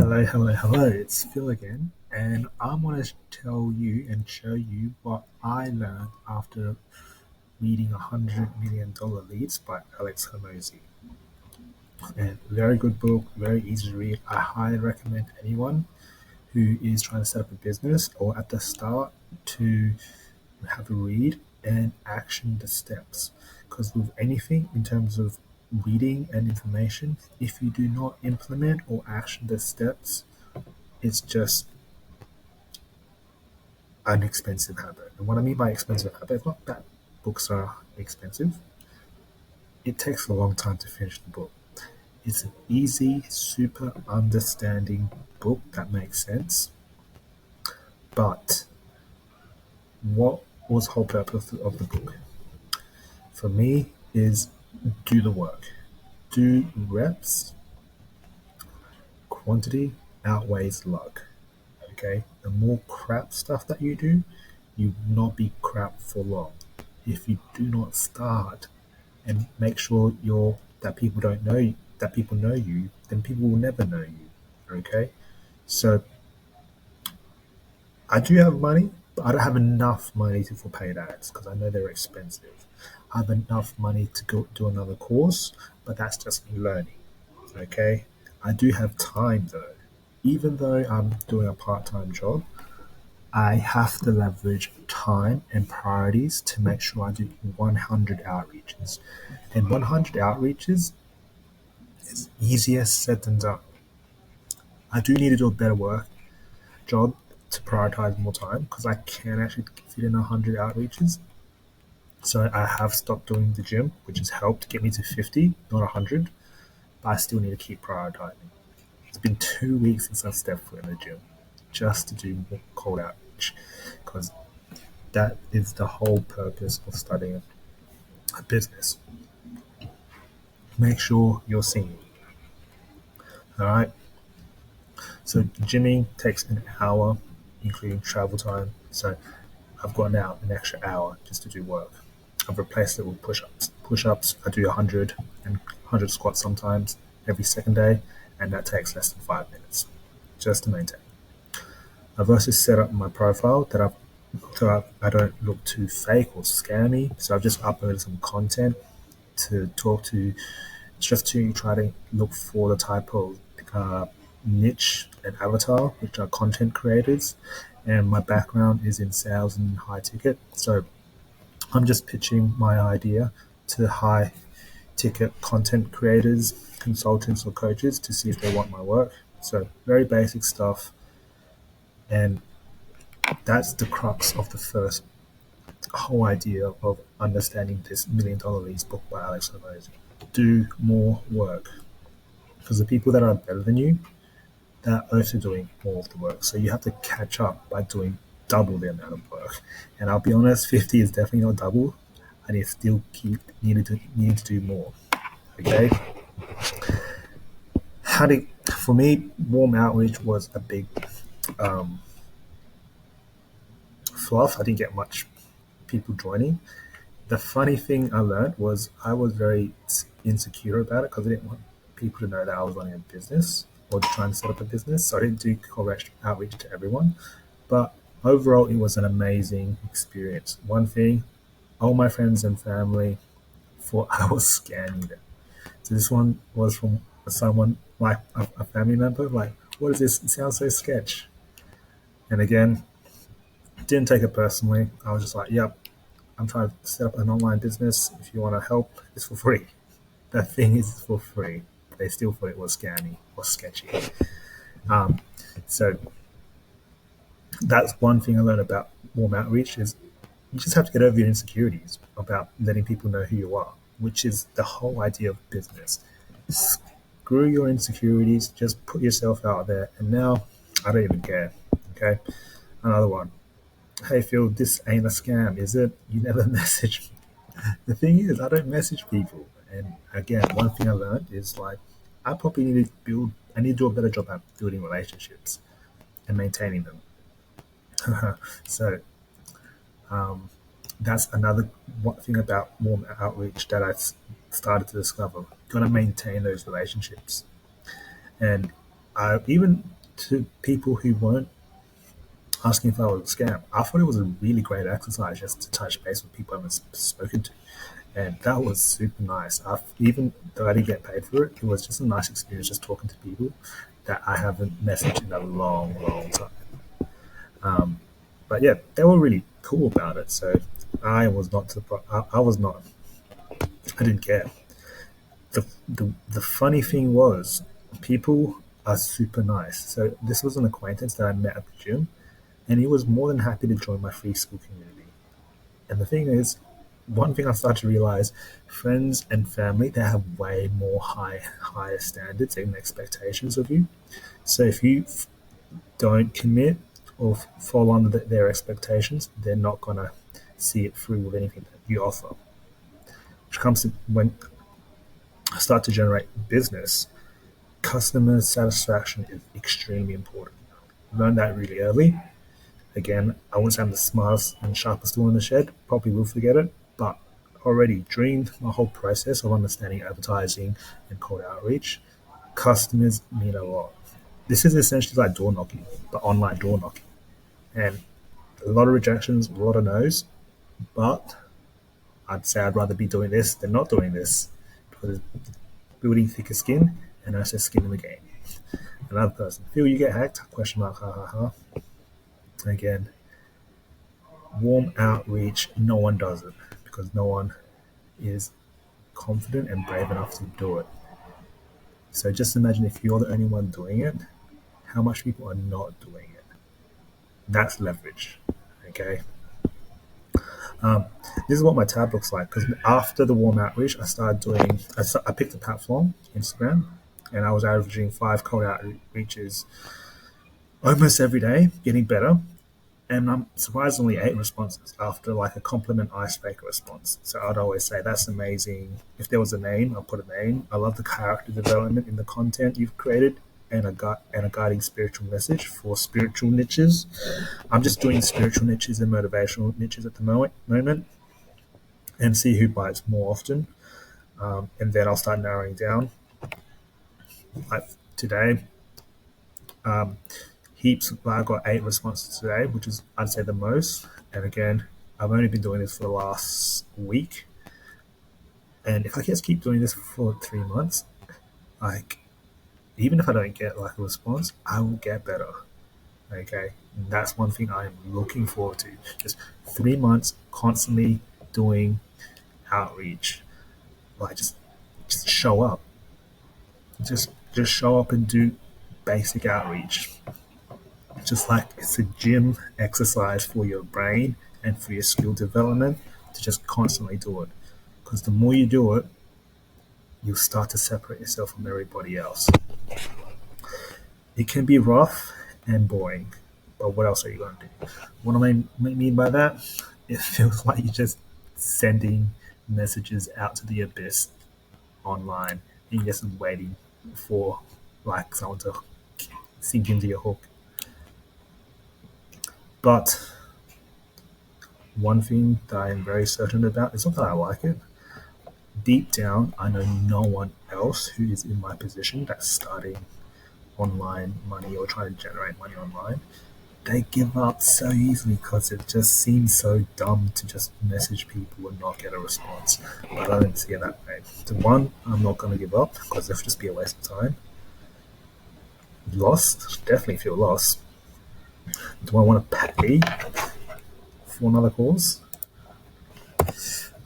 Hello, hello, hello. It's Phil again, and I want to tell you and show you what I learned after reading $100 Million Leads by Alex Hormozi. And very good book, very easy to read. I highly recommend anyone who is trying to set up a business or at the start to have a read and action the steps. Because with anything in terms of reading and information, if you do not implement or action the steps, it's just an expensive habit. And what I mean by expensive habit, it's not that books are expensive. It takes a long time to finish the book. It's an easy, super understanding book that makes sense. But what was the whole purpose of the book? For me, is do the work. Do reps. Quantity outweighs luck. Okay? The more crap stuff that you do, you will not be crap for long. If you do not start and make sure that people don't know you, that people know you, then people will never know you. Okay, so I do have money, but I don't have enough money for paid ads because I know they're expensive. I have enough money to go do another course, but that's just me learning. Okay, I do have time though. Even though I'm doing a part-time job, I have to leverage time and priorities to make sure I do 100 outreaches. And 100 outreaches is easier said than done. I do need to do a better work job to prioritize more time because I can actually fit in 100 outreaches. So I have stopped doing the gym, which has helped get me to 50, not 100, but I still need to keep prioritizing. It's been 2 weeks since I've stepped foot in the gym just to do more cold outreach because that is the whole purpose of studying a business. Make sure you're seen. All right. So gymming takes an hour, including travel time. So I've got now an extra hour just to do work. I've replaced it with push-ups. Push-ups, I do 100 and 100 squats sometimes every second day, and that takes less than 5 minutes just to maintain. I've also set up my profile that I don't look too fake or scammy. So I've just uploaded some content to talk to, just to try to look for the type of uh, niche and avatar, which are content creators. And my background is in sales and high ticket. So I'm just pitching my idea to high ticket content creators, consultants, or coaches to see if they want my work. So very basic stuff. And that's the crux of the first whole idea of understanding this $1 Million Leads book by Alex Hormozi. Do more work. Because the people that are better than you, they're also doing more of the work. So you have to catch up by doing double the amount of work. And I'll be honest, 50 is definitely not double. I need to still keep needing to do more. Okay. How to For me, warm outreach was a big um, fluff. I didn't get much people joining. The funny thing I learned was I was very insecure about it because I didn't want people to know that I was running a business or trying to set up a business. So I didn't do correct outreach to everyone. But overall, it was an amazing experience. One thing, all my friends and family thought I was scamming them. So this one was from someone like a family member, like, what is this? It sounds so sketch. And again, didn't take it personally. I was just like, yep, I'm trying to set up an online business. If you want to help, it's for free. The thing is for free. They still thought it was scammy or sketchy. Um, so that's one thing I learned about warm outreach is you just have to get over your insecurities about letting people know who you are, which is the whole idea of business. Screw your insecurities, just put yourself out there, and now I don't even care. Okay, another one. Hey Phil, this ain't a scam, is it? You never message me. The thing is, I don't message people, and again, one thing I learned is like I probably need to build. I need to do a better job at building relationships and maintaining them. So um, that's another one thing about warm outreach that I've started to discover. Got to maintain those relationships, and Even to people who weren't asking if I was a scam, I thought it was a really great exercise just to touch base with people I haven't spoken to. And that was super nice. Even though I didn't get paid for it, it was just a nice experience just talking to people that I haven't messaged in a long, long time. But yeah, they were really cool about it. So I was not I was not. I didn't care. The funny thing was, people are super nice. So this was an acquaintance that I met at the gym, and he was more than happy to join my free school community. And the thing is, one thing I started to realize, friends and family, they have way more higher standards and expectations of you. So if you don't commit or fall under their expectations, they're not gonna see it through with anything that you offer. Which comes to when I start to generate business, customer satisfaction is extremely important. Learn that really early. Again, I wouldn't say I'm the smartest and sharpest tool in the shed. Probably will forget it, but already during my whole process of understanding advertising and cold outreach, customers mean a lot. This is essentially like door knocking, but online door knocking. And a lot of rejections, a lot of no's, but I'd say I'd rather be doing this than not doing this because it's building thicker skin and that's just skin in the game. Another person, Phil, you get hacked? Question mark, ha ha ha. Again, warm outreach, no one does it because no one is confident and brave enough to do it. So just imagine if you're the only one doing it, how much people are not doing it. That's leverage. Okay. Um, this is what my tab looks like because after the warm outreach, I started doing. I picked a platform, Instagram, and I was averaging 5 cold outreaches almost every day, getting better. And I'm surprisingly 8 responses after like a compliment icebreaker response. So I'd always say that's amazing. If there was a name, I'll put a name. I love the character development in the content you've created and a guiding spiritual message for spiritual niches. I'm just doing spiritual niches and motivational niches at the moment and see who bites more often. And then I'll start narrowing down. Like today, um, heaps. I got 8 responses today, which is I'd say the most. And again, I've only been doing this for the last week, and if I just keep doing this for 3 months, like even if I don't get like a response, I will get better. Okay, and that's one thing I'm looking forward to. Just 3 months constantly doing outreach. Like just show up. Just show up and do basic outreach. Just like it's a gym exercise for your brain and for your skill development to just constantly do it. Because the more you do it, you'll start to separate yourself from everybody else. It can be rough and boring, but what else are you going to do? What do I mean by that? It feels like you're just sending messages out to the abyss online and you're just waiting for like someone to sink into your hook. But one thing that I am very certain about is not that I like it. Deep down, I know no one else who is in my position that's starting online money or trying to generate money online. They give up so easily because it just seems so dumb to just message people and not get a response. But I don't see it that way. The one, I'm not going to give up because it'll just be a waste of time. Lost, definitely feel lost. Do I want to pay for another course?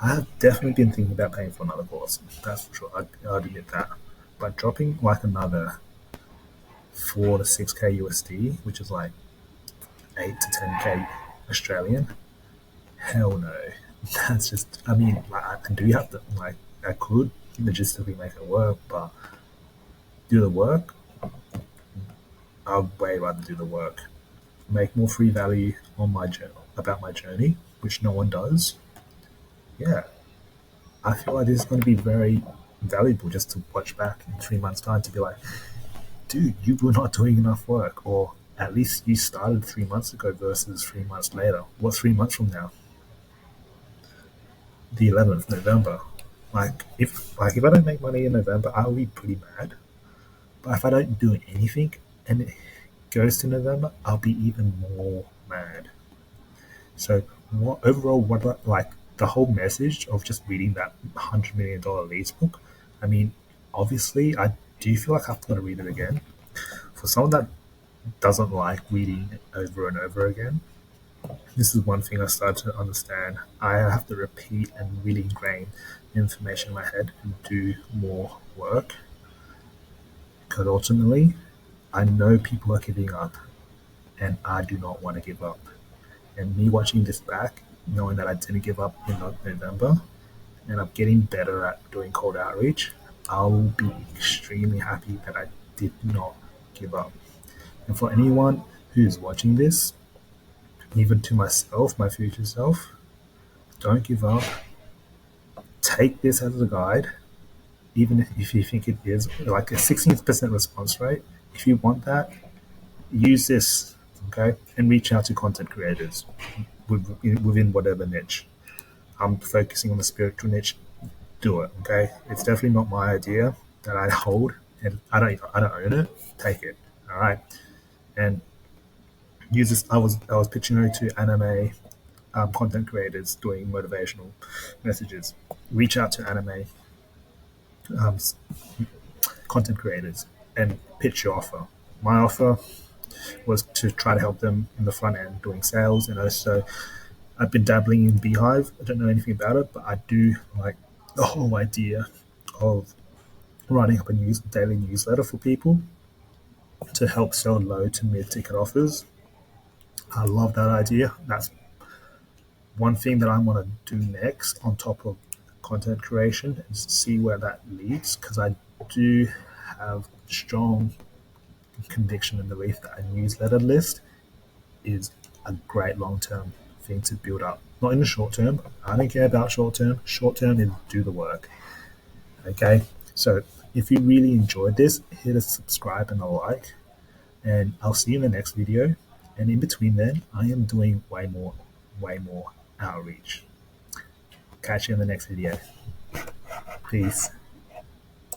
I have definitely been thinking about paying for another course. That's for sure. I'd admit that. But dropping like another 4 to 6K USD, which is like 8 to 10K Australian, hell no. That's just. I mean, like, I do have to like. I could logistically make it work, but do the work. I'd way rather do the work. Make more free value on my journal about my journey, which no one does. Yeah, I feel like this is going to be very valuable just to watch back in 3 months' time to be like, dude, you were not doing enough work, or at least you started 3 months ago versus 3 months later. What's 3 months from now? The 11th November. Like if I don't make money in November, I'll be pretty mad. But if I don't do anything and it goes to November, I'll be even more mad. So like the whole message of just reading that $100 million leads book. I mean, obviously, I do feel like I've got to read it again. For someone that doesn't like reading it over and over again, this is one thing I started to understand. I have to repeat and really ingrain information in my head and do more work because ultimately, I know people are giving up, and I do not want to give up. And me watching this back, knowing that I didn't give up in November, and I'm getting better at doing cold outreach, I'll be extremely happy that I did not give up. And for anyone who's watching this, even to myself, my future self, don't give up. Take this as a guide, even if you think it is like a 16% response rate. If you want that, use this, okay, and reach out to content creators within whatever niche. I'm focusing on the spiritual niche. Do it, okay? It's definitely not my idea that I hold, and I don't own it. Take it, all right, and use this. I was pitching it to anime content creators doing motivational messages. Reach out to anime um, content creators and pitch your offer. My offer was to try to help them in the front end doing sales, and also I've been dabbling in Beehive. I don't know anything about it, but I do like the whole idea of writing up a daily newsletter for people to help sell low to mid ticket offers. I love that idea. That's one thing that I want to do next on top of content creation and see where that leads because I do have strong conviction and belief that a newsletter list is a great long term thing to build up. Not in the short term. I don't care about short term. Short term is do the work. Okay. So if you really enjoyed this, hit a subscribe and a like. And I'll see you in the next video. And in between then, I am doing way more outreach. Catch you in the next video. Peace.